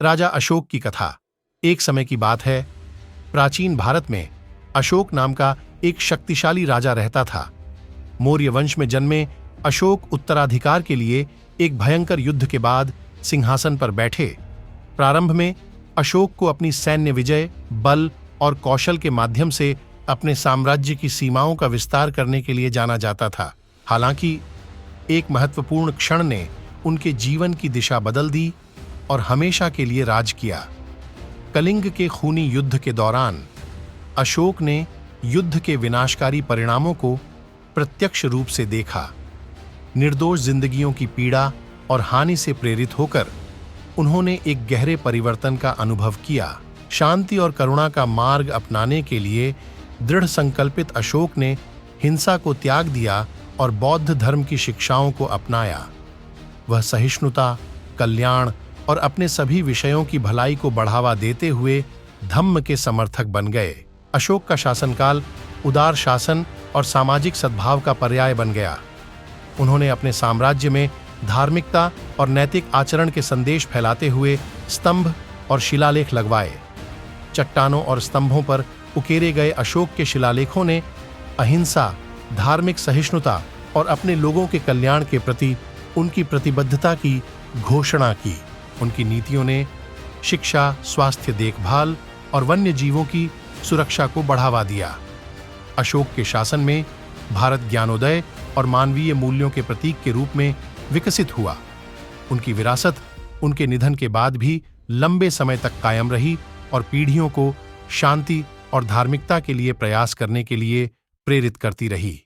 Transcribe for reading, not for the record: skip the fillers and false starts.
राजा अशोक की कथा। एक समय की बात है, प्राचीन भारत में अशोक नाम का एक शक्तिशाली राजा रहता था। मौर्य वंश में जन्मे अशोक उत्तराधिकार के लिए एक भयंकर युद्ध के बाद सिंहासन पर बैठे। प्रारंभ में अशोक को अपनी सैन्य विजय, बल और कौशल के माध्यम से अपने साम्राज्य की सीमाओं का विस्तार करने के लिए जाना जाता था। हालांकि एक महत्वपूर्ण क्षण ने उनके जीवन की दिशा बदल दी और हमेशा के लिए राज किया। कलिंग के खूनी युद्ध के दौरान अशोक ने युद्ध के विनाशकारी परिणामों को प्रत्यक्ष रूप से देखा। निर्दोष जिंदगियों की पीड़ा और हानि से प्रेरित होकर उन्होंने एक गहरे परिवर्तन का अनुभव किया। शांति और करुणा का मार्ग अपनाने के लिए दृढ़ संकल्पित अशोक ने हिंसा को त्याग दिया और बौद्ध धर्म की शिक्षाओं को अपनाया। वह सहिष्णुता, कल्याण और अपने सभी विषयों की भलाई को बढ़ावा देते हुए धम्म के समर्थक बन गए। अशोक का शासनकाल उदार शासन और सामाजिक सद्भाव का पर्याय बन गया। उन्होंने अपने साम्राज्य में धार्मिकता और नैतिक आचरण के संदेश फैलाते हुए स्तंभ और शिलालेख लगवाए। चट्टानों और स्तंभों पर उकेरे गए अशोक के शिलालेखों ने अहिंसा, धार्मिक सहिष्णुता और अपने लोगों के कल्याण के प्रति उनकी प्रतिबद्धता की घोषणा की। उनकी नीतियों ने शिक्षा, स्वास्थ्य देखभाल और वन्य जीवों की सुरक्षा को बढ़ावा दिया। अशोक के शासन में भारत ज्ञानोदय और मानवीय मूल्यों के प्रतीक के रूप में विकसित हुआ। उनकी विरासत उनके निधन के बाद भी लंबे समय तक कायम रही और पीढ़ियों को शांति और धार्मिकता के लिए प्रयास करने के लिए प्रेरित करती रही।